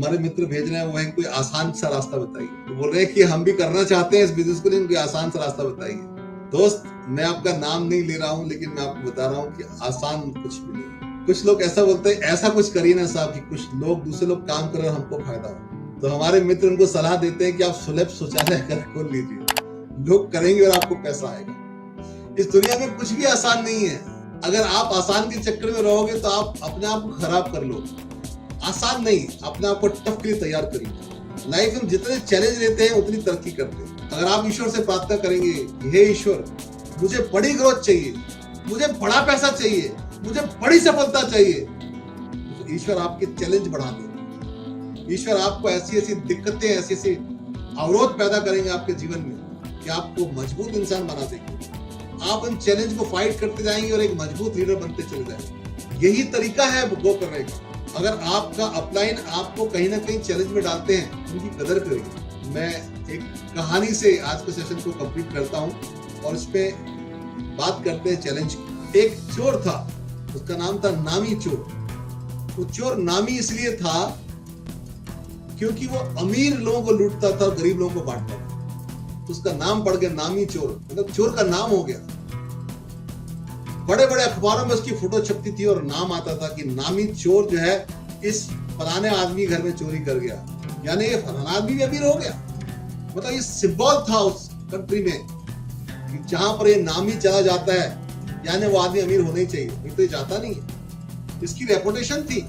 हमारे मित्र भेज रहे हैं वो है कोई आसान सा रास्ता बताइए। तो बोल रहे हैं कि हम भी करना चाहते हैं इस बिजनेस को, लेकिन कोई आसान सा रास्ता बताइए। दोस्त, मैं आपका नाम नहीं ले रहा हूँ, लेकिन मैं आपको बता रहा हूँ कि आसान कुछ भी नहीं। कुछ लोग ऐसा बोलते हैं ऐसा कुछ करिए ना साहब कि कुछ लोग दूसरे लोग काम करें और हमको फायदा हो। तो हमारे मित्र उनको सलाह देते हैं कि आप सुलभ शौचालय घर खोल लीजिए, लोग करेंगे और आपको पैसा आएगा। इस दुनिया में कुछ भी आसान नहीं है। अगर आप आसान के चक्कर में रहोगे तो आप अपने आप को खराब कर लो। आसान नहीं, अपने आप को टफ के लिए तैयार करिए। लाइफ में जितने चैलेंज लेते हैं उतनी तरक्की करते हैं। अगर आप ईश्वर से प्रार्थना करेंगे, हे ईश्वर मुझे बड़ी ग्रोथ चाहिए, मुझे बड़ा पैसा चाहिए, मुझे बड़ी सफलता चाहिए, तो ईश्वर आपके चैलेंज बढ़ा देंगे। ईश्वर आपको ऐसी ऐसी दिक्कतें, ऐसी ऐसी अवरोध पैदा करेंगे आपके जीवन में कि आपको मजबूत इंसान बना देंगे। आप उन चैलेंज को फाइट करते जाएंगे और एक मजबूत लीडर बनते चले जाएंगे। यही तरीका है ग्रो करने का। अगर आपका अपलाइन आपको कहीं ना कहीं चैलेंज में डालते हैं, उनकी कदर करिए। मैं एक कहानी से आज के सेशन को कंप्लीट करता हूं और इस पे बात करते हैं चैलेंज। एक चोर था, उसका नाम था नामी चोर। वो चोर नामी इसलिए था क्योंकि वो अमीर लोगों को लूटता था और गरीब लोगों को बांटता था, तो उसका नाम पड़ गया नामी चोर, मतलब चोर का नाम हो गया। बड़े बड़े अखबारों में उसकी फोटो छपती थी और नाम आता था कि नामी चोर जो है इस फलाने आदमी घर में चोरी कर गया, यानी ये फलाना आदमी भी अमीर हो गया। मतलब ये सिंबल था उस कंट्री में कि जहां पर ये नामी चला जाता है यानी वो आदमी अमीर होना ही चाहिए, नहीं तो ये जाता नहीं है। इसकी रेपुटेशन थी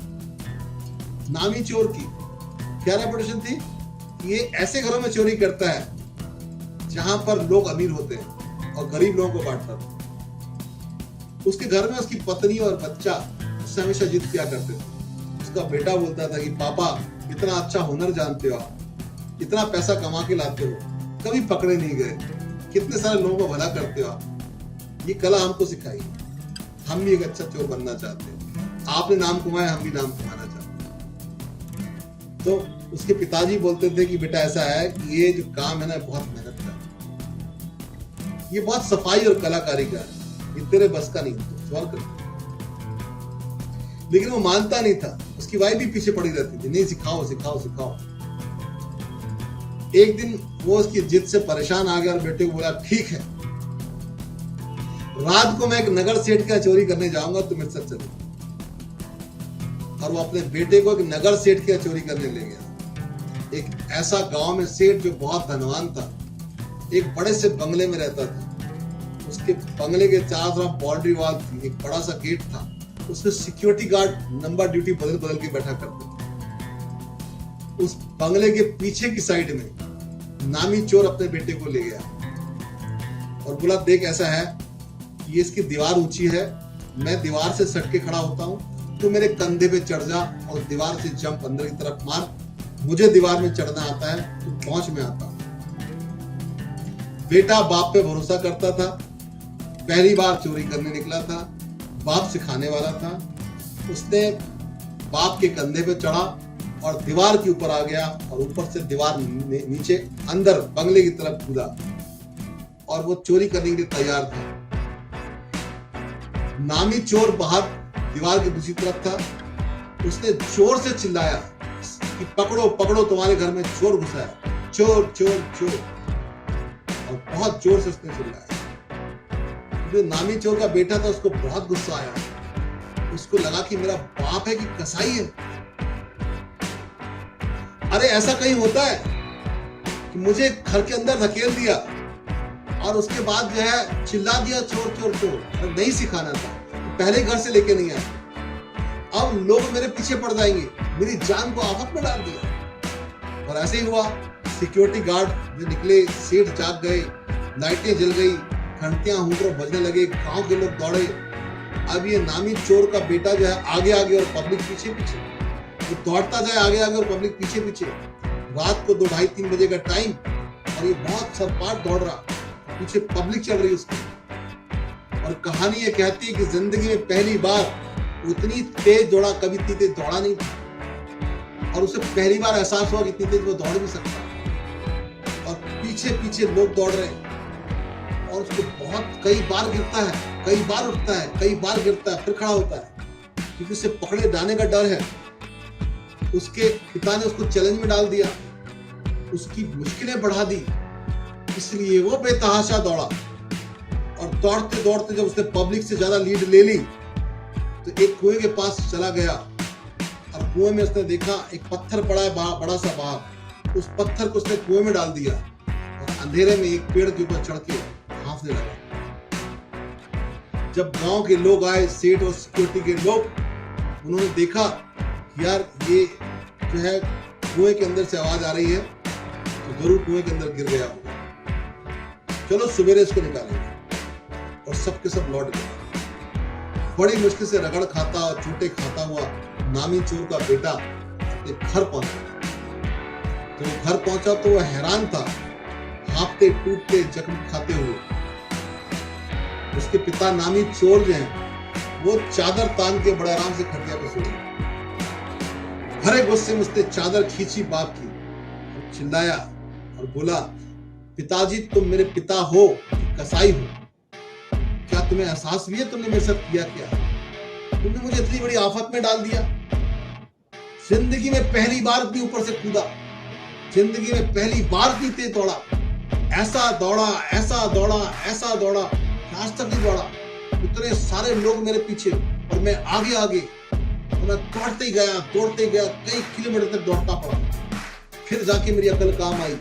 नामी चोर की। क्या रेपुटेशन थी? ये ऐसे घरों में चोरी करता है जहां पर लोग अमीर होते हैं और गरीब लोगों को बांटता था। उसके घर में उसकी पत्नी और बच्चा उससे हमेशा जिद किया करते थे। उसका बेटा बोलता था कि पापा इतना अच्छा हुनर जानते हो आप, इतना पैसा कमा के लाते हो, कभी पकड़े नहीं गए, कितने सारे लोगों को भला करते हो आप, ये कला हमको सिखाइए, हम भी एक अच्छा चोर बनना चाहते हैं। आपने नाम कमाया, हम भी नाम कमाना चाहते हैं। तो उसके पिताजी बोलते थे कि बेटा ऐसा है कि ये जो काम है ना बहुत मेहनत का, ये बहुत सफाई और कलाकारी का है, ये तेरे बस का नहीं, तो सवाल कर। लेकिन वो मानता नहीं था। उसकी वाइफ भी पीछे पड़ी रहती थी, नहीं सिखाओ सिखाओ सिखाओ। एक दिन वो उसकी जिद से परेशान आ गया और बेटे को बोला ठीक है, रात को मैं एक नगर सेठ का चोरी करने जाऊंगा, तुम मेरे साथ चलो। और वो अपने बेटे को एक नगर सेठ का चोरी करने ले गया। एक ऐसा गांव में सेठ जो बहुत धनवान था, एक बड़े से बंगले में रहता था। उसके बंगले के चारों तरफ बाउंड्री वॉल थी, एक बड़ा सा गेट था, उसमें सिक्योरिटी गार्ड नंबर ड्यूटी बदल बदल के बैठा करते थे। उस बंगले के पीछे की साइड में नामी चोर अपने बेटे को ले गया और बोला देख ऐसा है, ये इसकी दीवार ऊंची है, मैं दीवार से सट के खड़ा होता हूं, तू मेरे कंधे पे चढ़ जा और दीवार से जंप अंदर की तरफ मार, मुझे दीवार में चढ़ना आता है, तू पहुंच में आता। बेटा बाप पे भरोसा करता था, पहली बार चोरी करने निकला था, बाप सिखाने वाला था। उसने बाप के कंधे पे चढ़ा और दीवार के ऊपर आ गया और ऊपर से दीवार नीचे अंदर बंगले की तरफ कूदा और वो चोरी करने के लिए तैयार था। नामी चोर बाहर दीवार की दूसरी तरफ था। उसने जोर से चिल्लाया कि पकड़ो पकड़ो, तुम्हारे घर में चोर घुसा है, चोर चोर चोर, और बहुत जोर से उसने चिल्लाया। जो नामी चोर का बेटा था उसको बहुत गुस्सा आया। उसको लगा कि मेरा बाप है कि कसाई है। अरे ऐसा कहीं होता है कि मुझे घर के अंदर धकेल दिया और उसके बाद जो है चिल्ला दिया चोर चोर चोर। अरे नहीं सिखाना था, पहले घर से लेके नहीं आया, अब लोग मेरे पीछे पड़ जाएंगे, मेरी जान को आफत में डाल दिया। और ऐसे ही हुआ। सिक्योरिटी गार्ड जो निकले, सेठ जाग गए, लाइटें जल गई, घंटियां हुंकरों बजने लगे, गांव के लोग दौड़े। अब ये नामी चोर का बेटा जो है आगे आगे और पब्लिक पीछे पीछे, वो दौड़ता जाए आगे आगे और पब्लिक पीछे पीछे। रात को 2, 2:30, 3 बजे का टाइम और ये बहुत सरपाट दौड़ रहा, पीछे पब्लिक चल रही उसकी। और कहानी ये कहती है कि जिंदगी में पहली बार उतनी तेज दौड़ा, कभी इतनी तेज दौड़ा नहीं था। और उसे पहली बार एहसास हुआ कि इतनी तेज वो दौड़ भी सकता। और पीछे पीछे लोग दौड़ रहे हैं और उसको बहुत कई बार गिरता है, कई बार उठता है, कई बार गिरता है, फिर खड़ा होता है, क्योंकि उसे पकड़े जाने का डर है। उसके पिता ने उसको चैलेंज में डाल दिया, उसकी मुश्किलें बढ़ा दी, इसलिए वो बेतहाशा दौड़ा। और दौड़ते दौड़ते जब उसने पब्लिक से ज्यादा लीड ले ली तो एक कुएं के पास चला गया और कुएं में उसने देखा एक पत्थर पड़ा है बड़ा सा बाहर। उस पत्थर को उसने कुएं में डाल दिया और अंधेरे में एक पेड़ के ऊपर चढ़ के हांफने लगा। जब गांव के लोग आए, सेठ और सिक्योरिटी के लोग, उन्होंने देखा यार ये जो है कुएं के अंदर से आवाज आ रही है तो जरूर कुएं के अंदर गिर गया होगा, चलो सवेरे इसको निकालेंगे। और सबके सब लौट गए। बड़ी मुश्किल से रगड़ खाता और चूटे खाता हुआ नामी चोर का बेटा अपने घर पहुंचा। जब वो घर पहुंचा तो वह हैरान था, हांफते टूटते जख्म खाते हुए। उसके पिता नामी चोर जो हैं वो चादर तान के बड़े आराम से खटिया पर सो गए। भरे गुस्से में उसने चादर खींची बाप की और चिल्लाया और बोला, पिताजी तुम मेरे पिता हो कसाई हो? क्या तुम्हें एहसास भी है तुमने मेरे साथ किया क्या? तुमने मुझे इतनी बड़ी आफत में डाल दिया। जिंदगी में पहली बार इतनी ऊपर से कूदा, जिंदगी में पहली बार इतनी तेज दौड़ा, ऐसा दौड़ा ऐसा दौड़ा ऐसा दौड़ा, आज तक नहीं दौड़ा। इतने सारे लोग मेरे पीछे और मैं आगे आगे, तो मैं दौड़ते ही गया, कई किलोमीटर तक दौड़ता पड़ा। फिर जाके मेरी अकल काम आई,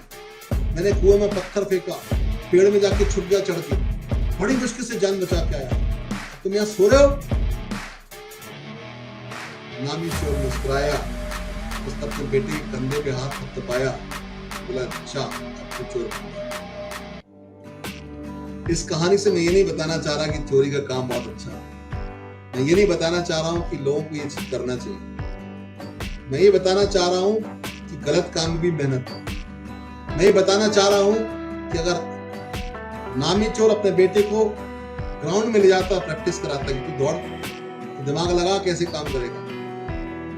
मैंने कुएं में पत्थर फेंका, पेड़ में जाके छुप गया चढ़ के, बड़ी मुश्किल से जान बचा के आया। तुम यहाँ सो रहे हो? नामी चोर मुस्कुराया, उसने अपने बेटे के कंधे पे हाथ थपथपाया, बोला अच्छा अब तो चोर बन गया। इस कहानी से मैं ये नहीं बताना चाह रहा कि चोरी का काम बहुत अच्छा है, मैं ये नहीं बताना चाह रहा हूँ कि लोगों को ये चीज करना चाहिए। मैं ये बताना चाह रहा हूँ कि गलत काम में भी मेहनत है। मैं ये बताना चाह रहा हूँ कि अगर नामी चोर अपने बेटे को ग्राउंड में ले जाता, प्रैक्टिस कराता कि तू दौड़, तो दिमाग लगा कैसे काम करेगा।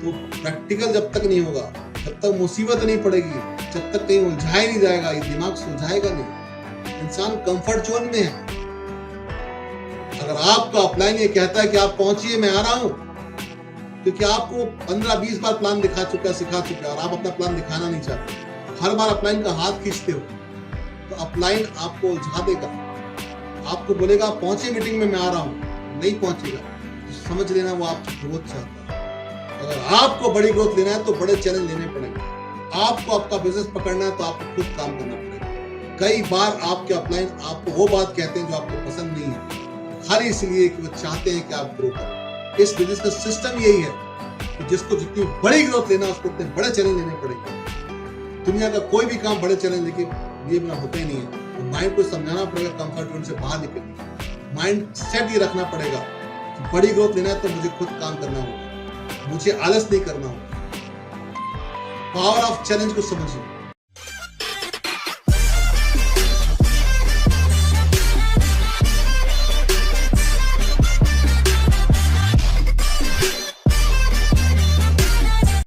तो प्रैक्टिकल जब तक नहीं होगा, जब तक मुसीबत नहीं पड़ेगी, जब तक कहीं उलझाया नहीं जाएगा, ये दिमाग सुलझाएगा नहीं। इंसान कंफर्ट जोन में है। अगर आपका अपलाइन ये कहता है कि आप पहुंचिए मैं आ रहा हूं, क्योंकि आपको 15-20 बार प्लान दिखा चुका, सिखा चुका, और आप अपना प्लान दिखाना नहीं चाहते, हर बार अपलाइन का हाथ खींचते हो, तो अपलाइन आपको उलझा देगा। आपको बोलेगा पहुंचे मीटिंग में मैं आ रहा हूं, नहीं पहुंचेगा, तो समझ लेना वो आपकी ग्रोथ चाहता है। अगर आपको बड़ी ग्रोथ लेना है तो बड़े चैलेंज लेने पड़ेंगे। आपको आपका बिजनेस पकड़ना है तो आपको खुद काम करना पड़ेगा। कई बार आपके अपलाइन आपको वो बात कहते हैं जो आपको पसंद नहीं है, खाली इसलिए कि वो चाहते हैं कि आप ग्रो करें। इस बिजनेस का सिस्टम यही है कि जिसको जितनी बड़ी ग्रोथ लेना है उसको उतने बड़े चैलेंज लेने पड़ेंगे। दुनिया का कोई भी काम बड़े चैलेंज लेके लिए बिना होता ही नहीं है। तो माइंड को समझाना पड़ेगा कंफर्ट जोन से बाहर निकलने। माइंड सेट ये रखना पड़ेगा कि बड़ी ग्रोथ लेना है तो मुझे खुद काम करना होगा, मुझे आलस नहीं करना होगा। पावर ऑफ चैलेंज को समझिए।